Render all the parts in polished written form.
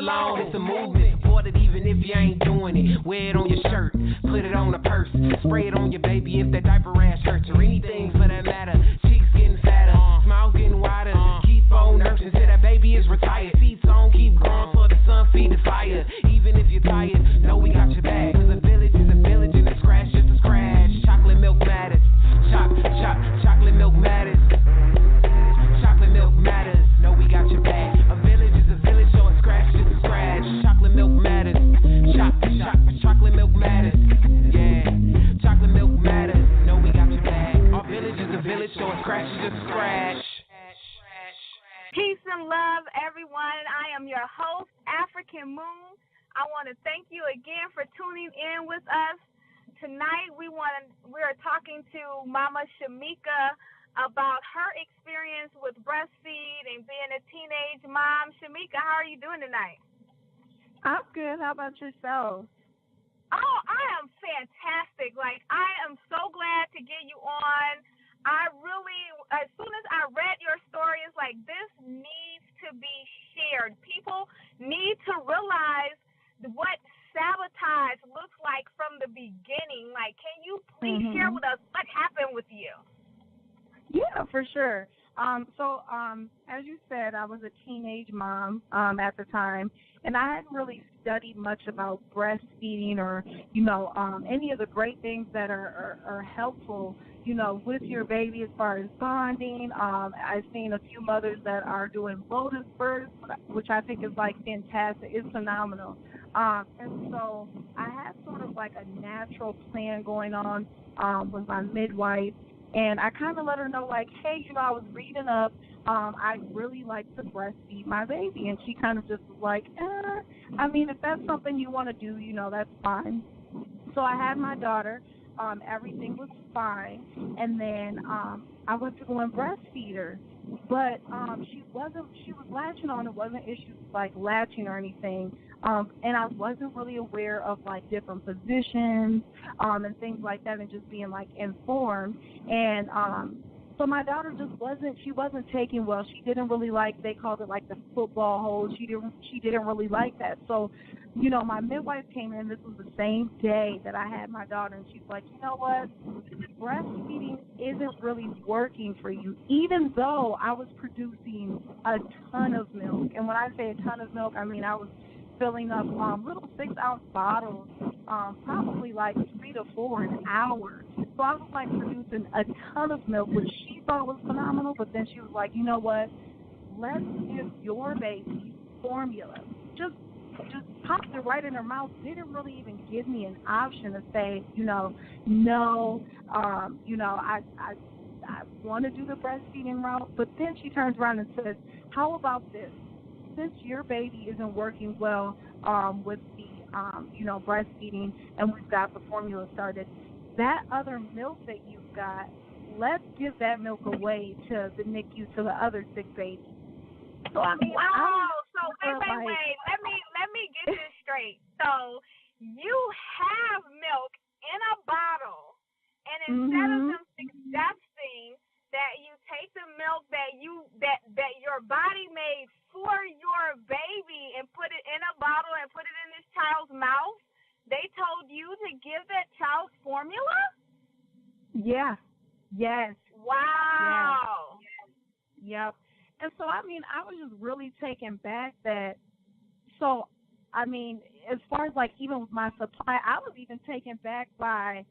alone. It's a movement, support it even if you ain't doing it. Wear it on your shirt, put it on a purse, spray it on your baby if that diaper rash hurts, or anything for that matter. Cheeks getting fatter, smiles getting wider. Keep on nursing till that baby is retired. Seats on, keep going for the sun, feed the fire. Even if you're tired, know we got your back. Cause a village is a village and a scratch just a scratch. Chocolate milk matters. Chocolate milk matters. Chocolate milk matters. Know we got your back. A village is a village, so a scratch just a scratch. Chocolate milk matters. Chocolate milk matters. Yeah. Chocolate milk matters. Know we got your back. Our village is a village, so a scratch is just a scratch. Peace and love, everyone. I am your host, African Moon. I want to thank you again for tuning in with us. Tonight we're talking to Mama Shamika about her experience with breastfeed and being a teenage mom. Shamika, how are you doing tonight? I'm good. How about yourself? Oh, I am fantastic. I am so glad to get you on. I really, as soon as I read your story, it's like this needs to be shared. People need to realize what sabotage looks like from the beginning. Can you please share with us what happened with you? Yeah, for sure. As you said, I was a teenage mom at the time, and I hadn't really studied much about breastfeeding or, any of the great things that are helpful, with your baby as far as bonding. I've seen a few mothers that are doing lotus births, which I think is fantastic. It's phenomenal. And so I had sort of a natural plan going on with my midwife. And I kind of let her know, hey, I was reading up. I really like to breastfeed my baby. And she kind of just was if that's something you want to do, that's fine. So I had my daughter. Everything was fine. And then I went to go and breastfeed her. But she was latching on. It wasn't issues like latching or anything. And I wasn't really aware of different positions and things like that, and just being informed. And so my daughter she wasn't taking well. She didn't really they called it the football hold. She didn't really like that. So, my midwife came in. This was the same day that I had my daughter, and she's like, you know what? Breastfeeding isn't really working for you, even though I was producing a ton of milk. And when I say a ton of milk, I mean I was filling up little 6-ounce bottles, probably 3 to 4 an hour. So I was producing a ton of milk, which she thought was phenomenal. But then she was like, you know what? Let's give your baby formula. Just popped it right in her mouth. Didn't really even give me an option to say, no, I want to do the breastfeeding route. But then she turns around and says, how about this? Since your baby isn't working well with the, breastfeeding, and we've got the formula started, that other milk that you've got, let's give that milk away to the NICU, to the other sick babies. So wow. So wait. Let me get this straight. So you have milk in a bottle, and instead of them suggesting that you take the milk that your body made for your baby and put it in a bottle and put it in this child's mouth, they told you to give that child formula? Yeah. Yes. Wow. Yes. Yep. And so, I was just really taken back that, as far as even with my supply, I was even taken back by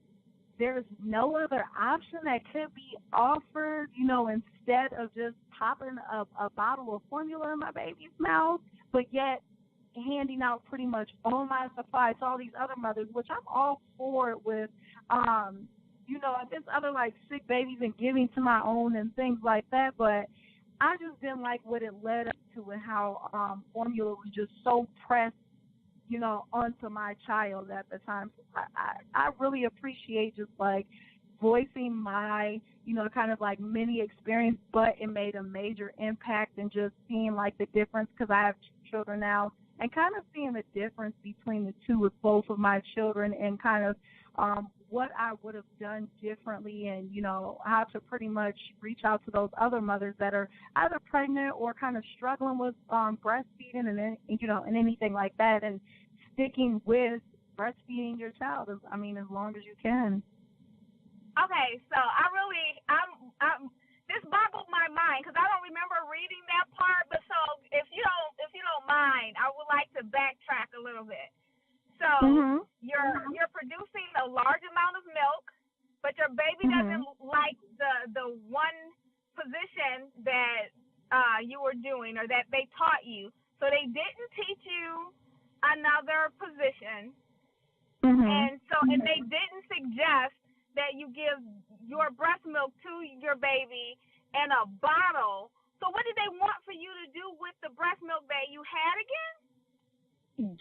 there's no other option that could be offered, instead of just popping a bottle of formula in my baby's mouth, but yet handing out pretty much all my supply to all these other mothers, which I'm all for it with, just other sick babies and giving to my own and things like that. But I just didn't like what it led up to and how formula was just so pressed, onto my child at the time. So I really appreciate just voicing my, kind of mini experience, but it made a major impact, and just seeing the difference, because I have 2 children now, and kind of seeing the difference between the two with both of my children, and kind of what I would have done differently, and, you know, how to pretty much reach out to those other mothers that are either pregnant or kind of struggling with breastfeeding and, you know, and anything like that, and sticking with breastfeeding your child, as long as you can. Okay, so I'm this boggled my mind because I don't remember reading that part. But so if you don't mind, I would like to backtrack a little bit. So you're producing a large amount of milk, but your baby doesn't like the one position that you were doing or that they taught you. So they didn't teach you another position, and they didn't suggest that you give your breast milk to your baby in a bottle. So what did they want for you to do with the breast milk that you had again?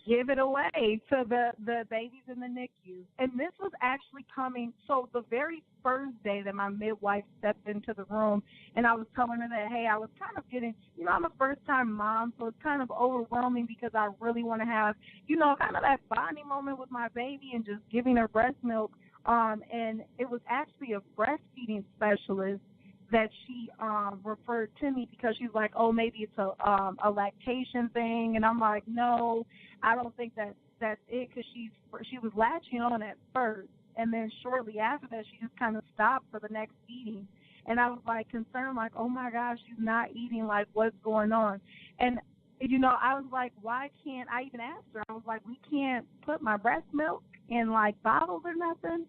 Give it away to the babies in the NICU. And this was actually coming, so the very first day that my midwife stepped into the room, and I was telling her that, hey, I was kind of getting, you know, I'm a first-time mom, so it's kind of overwhelming because I really want to have, you know, kind of that bonding moment with my baby and just giving her breast milk. And it was actually a breastfeeding specialist that she referred to me because she's like, oh, maybe it's a lactation thing. And I'm like, no, I don't think that's it, because she was latching on at first. And then shortly after that, she just kind of stopped for the next feeding. And I was like concerned, like, oh, my gosh, she's not eating, like, what's going on? And, you know, I was like, why can't I even ask her? I was like, we can't put my breast milk in, like, bottles or nothing.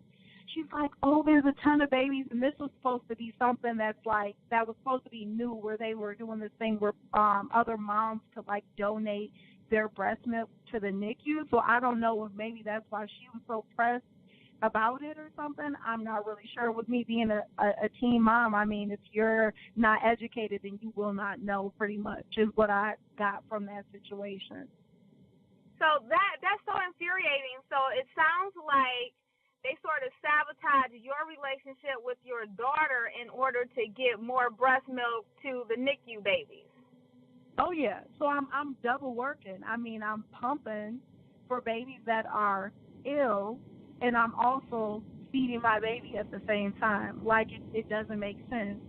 She's like, oh, there's a ton of babies, and this was supposed to be something that was supposed to be new, where they were doing this thing where other moms could, like, donate their breast milk to the NICU. So I don't know if maybe that's why she was so pressed about it or something. I'm not really sure. With me being a teen mom, if you're not educated, then you will not know, pretty much, is what I got from that situation. So that's so infuriating. So it sounds like they sort of sabotage your relationship with your daughter in order to get more breast milk to the NICU babies. Oh, yeah. So I'm double working. I'm pumping for babies that are ill, and I'm also feeding my baby at the same time. Like, it doesn't make sense.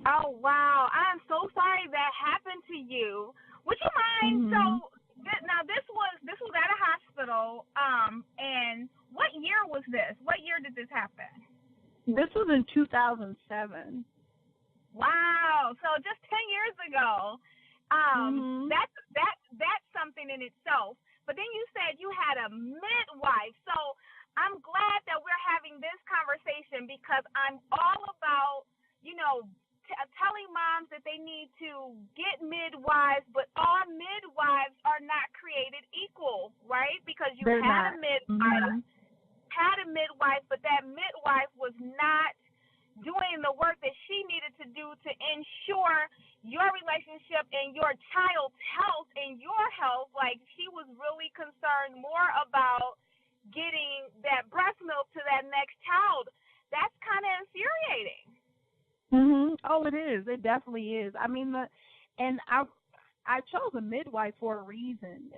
Oh, wow. I'm so sorry that happened to you. Would you mind? So now this was at a hospital, and what year was this? What year did this happen? This was in 2007. Wow. So just 10 years ago. That's something in itself. But then you said you had a midwife. So I'm glad that we're having this conversation, because I'm all about, telling moms that they need to get midwives, but all midwives are not created equal, right? Because you had a midwife, but that midwife was not doing the work that she needed to do to ensure your relationship and your child's health and your health. Like, she was really concerned more about getting that breast milk to that next child. That's kind of infuriating. Oh, it is. It definitely is. And I chose a midwife for a reason.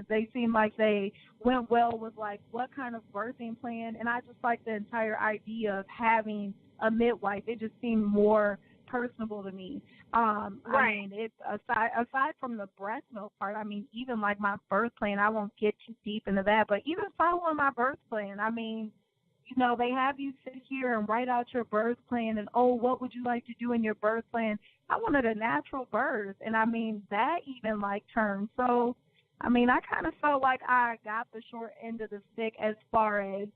They seemed like they went well with, like, what kind of birthing plan, and I just like the entire idea of having a midwife. It just seemed more personable to me. Right. It's aside from the breast milk part, even like my birth plan, I won't get too deep into that, but even following my birth plan, they have you sit here and write out your birth plan and, oh, what would you like to do in your birth plan? I wanted a natural birth, and that even, like, turned. So, I kind of felt like I got the short end of the stick as far as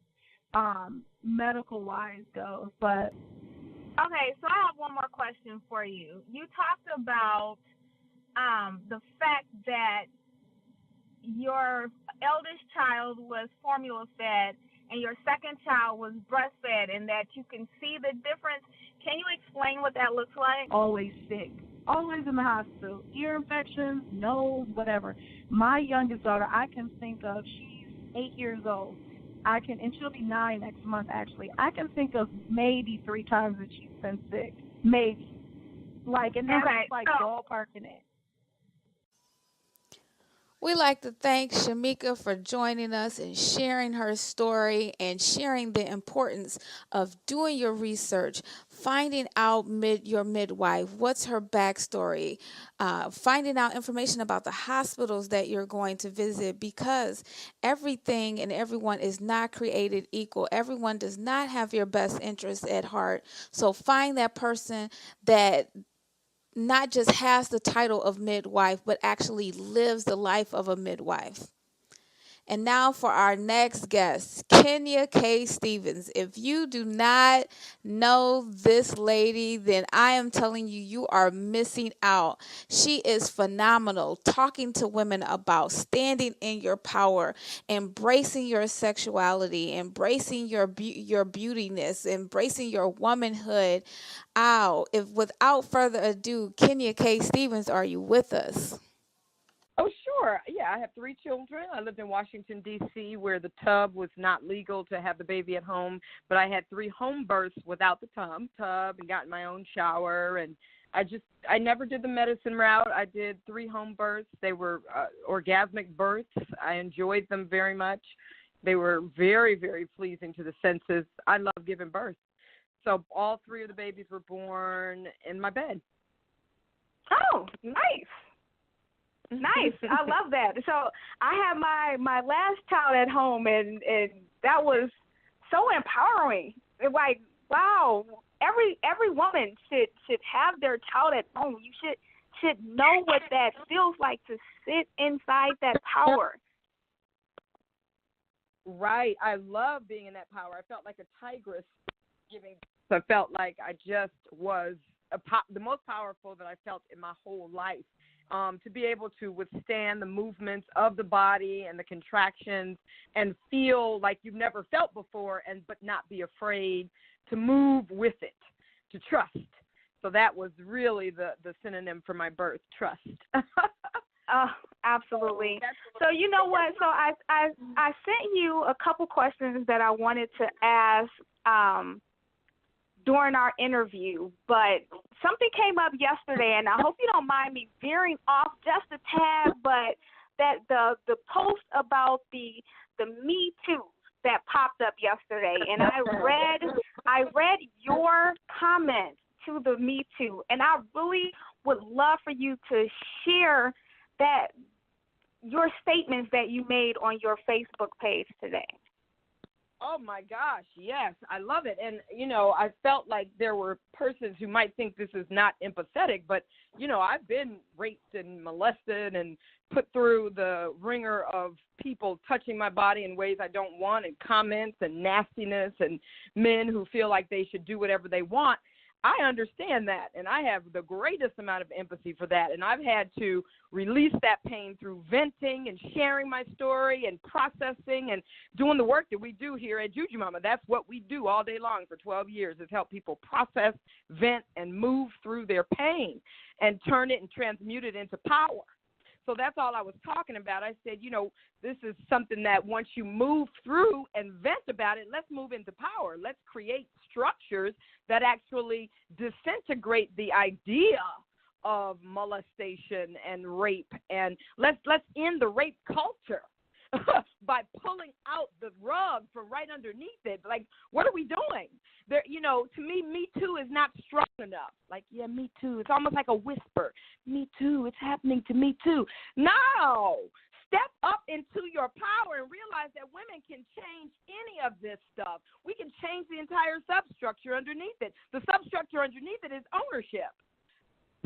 medical-wise goes, but... Okay, so I have one more question for you. You talked about the fact that your eldest child was formula-fed and your second child was breastfed, and that you can see the difference. Can you explain what that looks like? Always sick. Always in the hospital. Ear infections, nose, whatever. My youngest daughter, I can think of, she's 8 years old. And she'll be 9 next month, actually. I can think of maybe 3 times that she's been sick. Maybe. And that's ballparking it. We'd like to thank Shamika for joining us and sharing her story and sharing the importance of doing your research, finding out your midwife, what's her backstory, finding out information about the hospitals that you're going to visit, because everything and everyone is not created equal. Everyone does not have your best interest at heart. So find that person that not just has the title of midwife, but actually lives the life of a midwife. And now for our next guest, Kenya K. Stevens. If you do not know this lady, then I am telling you, you are missing out. She is phenomenal, talking to women about standing in your power, embracing your sexuality, embracing your beautiness, embracing your womanhood. Without further ado, Kenya K. Stevens, are you with us? Oh, sure. Yeah, I have 3 children. I lived in Washington, D.C., where the tub was not legal to have the baby at home, but I had 3 home births without the tub and got my own shower. And I never did the medicine route. I did 3 home births. They were orgasmic births. I enjoyed them very much. They were very, very pleasing to the senses. I love giving birth. So all 3 of the babies were born in my bed. Oh, nice. Nice. I love that. So I had my last child at home, and that was so empowering. Like, wow, every woman should have their child at home. You should know what that feels like to sit inside that power. Right. I love being in that power. I felt like a tigress giving. I felt like I just was the most powerful that I felt in my whole life. To be able to withstand the movements of the body and the contractions and feel like you've never felt before, but not be afraid to move with it, to trust. So that was really the synonym for my birth, trust. Absolutely. So you know what? So I sent you a couple questions that I wanted to ask during our interview, but something came up yesterday, and I hope you don't mind me veering off just a tad, but that the post about the Me Too that popped up yesterday, and I read your comments to the Me Too, and I really would love for you to share that your statements that you made on your Facebook page today. Oh, my gosh, yes, I love it. And, I felt like there were persons who might think this is not empathetic, but, I've been raped and molested and put through the ringer of people touching my body in ways I don't want, and comments and nastiness, and men who feel like they should do whatever they want. I understand that, and I have the greatest amount of empathy for that, and I've had to release that pain through venting and sharing my story and processing and doing the work that we do here at Juju Mama. That's what we do all day long for 12 years, is help people process, vent, and move through their pain and turn it and transmute it into power. So that's all I was talking about. I said, this is something that once you move through and vent about it, let's move into power. Let's create structures that actually disintegrate the idea of molestation and rape. And let's end the rape culture by pulling out the rug from right underneath it. Like, what are we doing? There, to me Too is not strong enough. Like, yeah, me too. It's almost like a whisper. Me too. It's happening to me too. No. Step up into your power and realize that women can change any of this stuff. We can change the entire substructure underneath it. The substructure underneath it is ownership.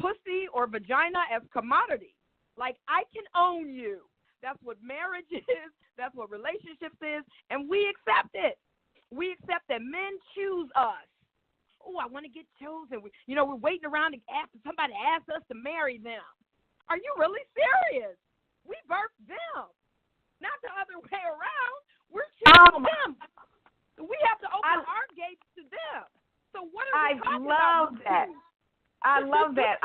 Pussy or vagina as commodity. Like, I can own you. That's what marriage is. That's what relationships is. And we accept it. We accept that men choose us. Oh, I want to get chosen. We're waiting around to ask somebody to ask us to marry them. Are you really serious? We birthed them, not the other way around. We're choosing them. We have to open our gates to them. So what are we talking about? I love that. I love that.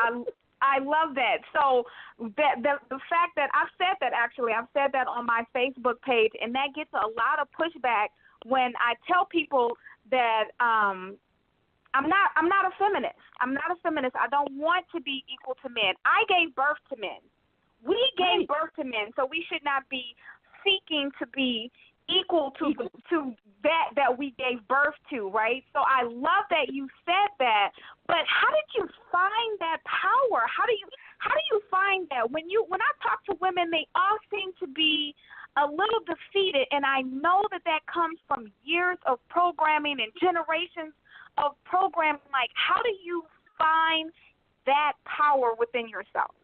I love that. So the fact that I've said that on my Facebook page, and that gets a lot of pushback when I tell people that I'm not a feminist. I'm not a feminist. I don't want to be equal to men. I gave birth to men. We gave birth to men. So we should not be seeking to be equal to that we gave birth to, right? So I love that you said that. But how did you find that power? How do you find that? When I talk to women, they all seem to be a little defeated, and I know that comes from years of programming and generations of programming. Like, how do you find that power within yourself?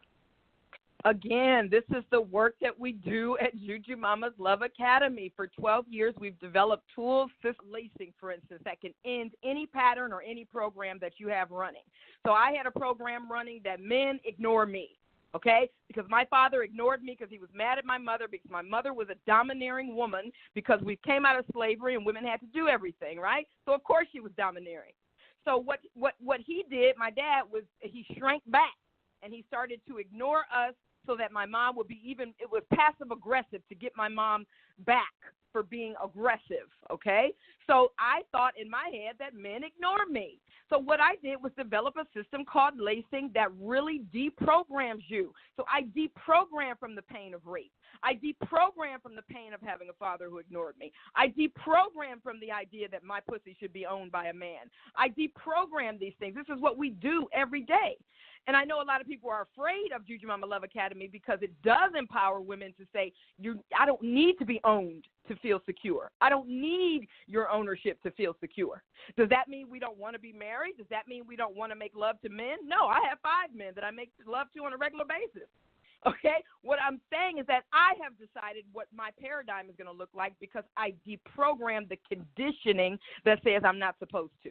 Again, this is the work that we do at Juju Mama's Love Academy. For 12 years, we've developed tools, lacing, for instance, that can end any pattern or any program that you have running. So I had a program running that men ignore me, okay, because my father ignored me because he was mad at my mother, because my mother was a domineering woman, because we came out of slavery and women had to do everything, right? So, of course, she was domineering. So what he did, my dad, was he shrank back, and he started to ignore us, so that my mom would be it was passive aggressive to get my mom back for being aggressive, okay? So I thought in my head that men ignore me. So what I did was develop a system called lacing that really deprograms you. So I deprogrammed from the pain of rape. I deprogrammed from the pain of having a father who ignored me. I deprogrammed from the idea that my pussy should be owned by a man. I deprogrammed these things. This is what we do every day. And I know a lot of people are afraid of Juju Mama Love Academy because it does empower women to say, I don't need to be owned to feel secure. I don't need your ownership to feel secure. Does that mean we don't want to be married? Does that mean we don't want to make love to men? No, I have 5 men that I make love to on a regular basis. Okay? What I'm saying is that I have decided what my paradigm is going to look like because I deprogrammed the conditioning that says I'm not supposed to.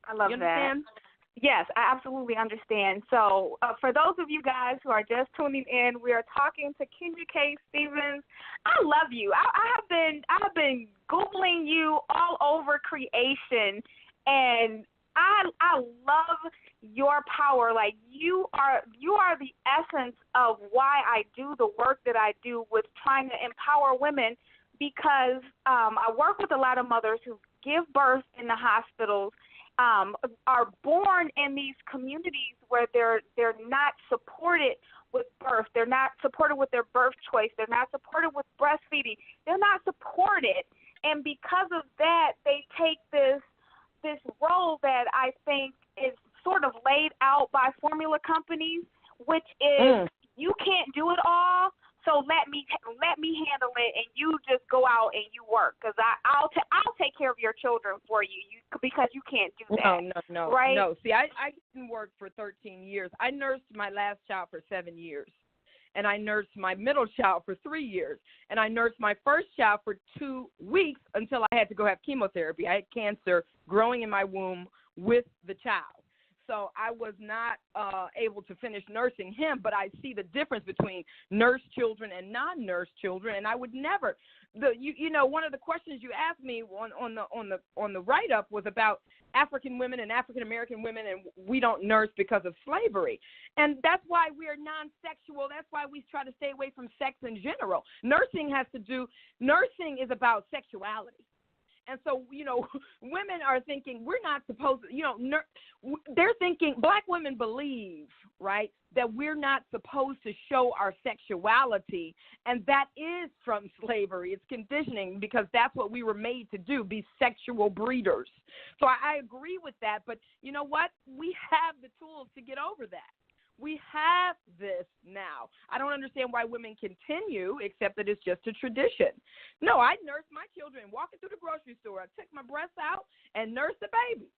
I love you understand? that. Yes, I absolutely understand. So for those of you guys who are just tuning in, we are talking to Kenya K. Stevens. I love you. I have been Googling you all over creation, and I love your power. Like, you are the essence of why I do the work that I do with trying to empower women, because I work with a lot of mothers who give birth in the hospitals, are born in these communities where they're not supported with birth. They're not supported with their birth choice. They're not supported with breastfeeding. They're not supported. And because of that, they take this role that I think is sort of laid out by formula companies, which is you can't do it all, so let me handle it, and you just go out and you work, because I'll take care of your children for you because you can't do that. No, right? No. See, I didn't work for 13 years. I nursed my last child for 7 years, and I nursed my middle child for 3 years, and I nursed my first child for 2 weeks until I had to go have chemotherapy. I had cancer growing in my womb with the child. So I was not able to finish nursing him, but I see the difference between nursed children and non-nursed children, and I would never. One of the questions you asked me on the write-up was about African women and African American women, and we don't nurse because of slavery, and that's why we are non-sexual. That's why we try to stay away from sex in general. Nursing is about sexuality. And so, women are thinking we're not supposed to, they're thinking, Black women believe, right, that we're not supposed to show our sexuality. And that is from slavery. It's conditioning, because that's what we were made to do, be sexual breeders. So I agree with that. But you know what? We have the tools to get over that. We have this now. I don't understand why women continue, except that it's just a tradition. No, I nursed my children walking through the grocery store. I took my breasts out and nursed the baby.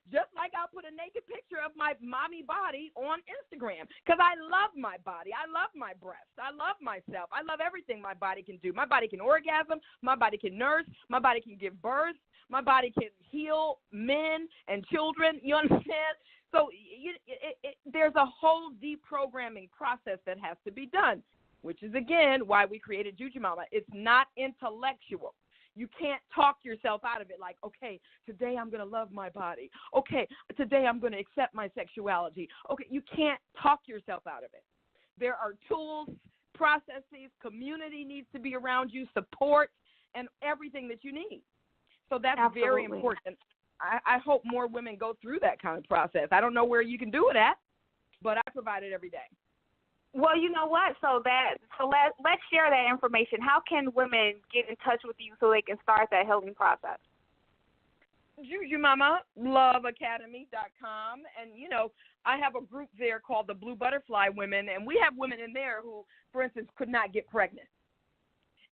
Just like I'll put a naked picture of my mommy body on Instagram, because I love my body. I love my breasts. I love myself. I love everything my body can do. My body can orgasm. My body can nurse. My body can give birth. My body can heal men and children. You understand? So there's a whole deprogramming process that has to be done, which is, again, why we created Juju Mama. It's not intellectual. You can't talk yourself out of it like, okay, today I'm going to love my body. Okay, today I'm going to accept my sexuality. Okay, you can't talk yourself out of it. There are tools, processes, community needs to be around you, support, and everything that you need. So that's Absolutely. Very important. I hope more women go through that kind of process. I don't know where you can do it at, but I provide it every day. Well, you know what? Let's share that information. How can women get in touch with you so they can start that healing process? Juju Mama, loveacademy.com. And, you know, I have a group there called the Blue Butterfly Women, and we have women in there who, for instance, could not get pregnant.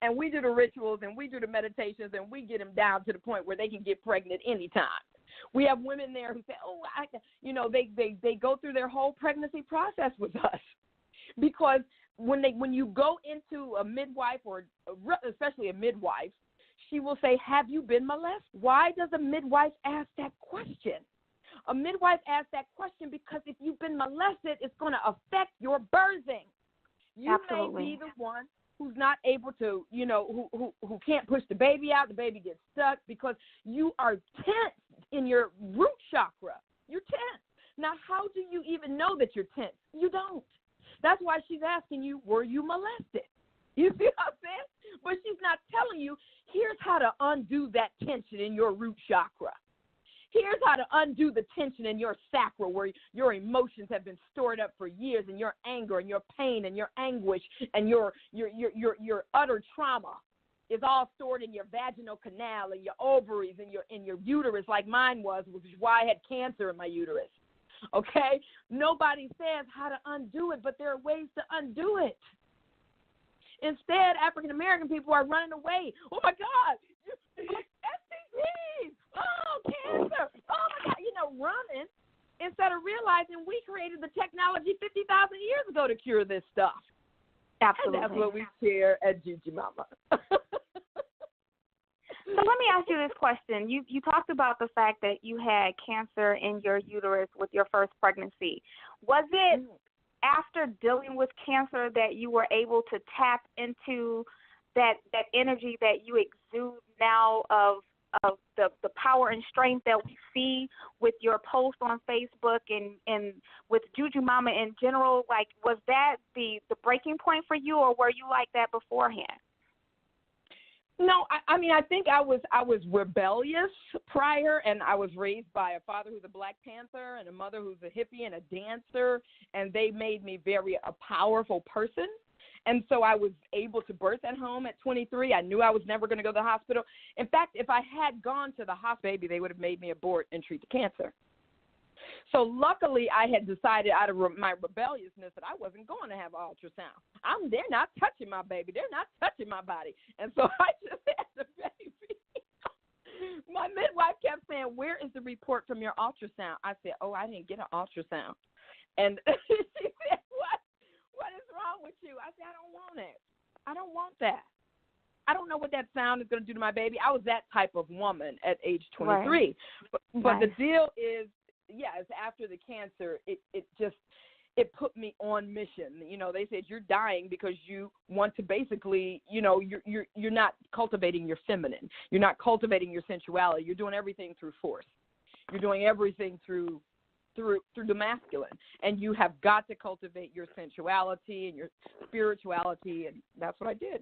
And we do the rituals and we do the meditations and we get them down to the point where they can get pregnant anytime. We have women there who say, they go through their whole pregnancy process with us. Because when you go into a midwife, or especially a midwife, she will say, have you been molested? Why does a midwife ask that question? A midwife asks that question because if you've been molested, it's going to affect your birthing. You Absolutely. may be the one who's not able to, who can't push the baby out. The baby gets stuck because you are tense in your root chakra. You're tense. Now, how do you even know that you're tense? You don't. That's why she's asking you, were you molested? You see what I'm saying? But she's not telling you, here's how to undo that tension in your root chakra. Here's how to undo the tension in your sacral where your emotions have been stored up for years, and your anger and your pain and your anguish and your utter trauma is all stored in your vaginal canal and your ovaries and your uterus, like mine was, which is why I had cancer in my uterus. Okay? Nobody says how to undo it, but there are ways to undo it. Instead, African-American people are running away. Oh, my God, STDs, cancer, my God, running instead of realizing we created the technology 50,000 years ago to cure this stuff. Absolutely. And that's what we share at Juju Mama. So let me ask you this question. You talked about the fact that you had cancer in your uterus with your first pregnancy. Was it after dealing with cancer that you were able to tap into that energy that you exude now of the power and strength that we see with your post on Facebook and with Juju Mama in general? Like, was that the breaking point for you, or were you like that beforehand? No, I think I was rebellious prior, and I was raised by a father who's a Black Panther and a mother who's a hippie and a dancer, and they made me a powerful person. And so I was able to birth at home at 23. I knew I was never going to go to the hospital. In fact, if I had gone to the hospital, they would have made me abort and treat the cancer. So luckily, I had decided out of my rebelliousness that I wasn't going to have an ultrasound. They're not touching my baby. They're not touching my body. And so I just had the baby. My midwife kept saying, where is the report from your ultrasound? I said, I didn't get an ultrasound. And she said, what is wrong with you? I said, I don't want it. I don't want that. I don't know what that sound is going to do to my baby. I was that type of woman at age 23. Right. But the deal is, yes, after the cancer, it put me on mission. They said you're dying because you want to basically, you're not cultivating your feminine. You're not cultivating your sensuality. You're doing everything through force. You're doing everything through the masculine, and you have got to cultivate your sensuality and your spirituality, and that's what I did.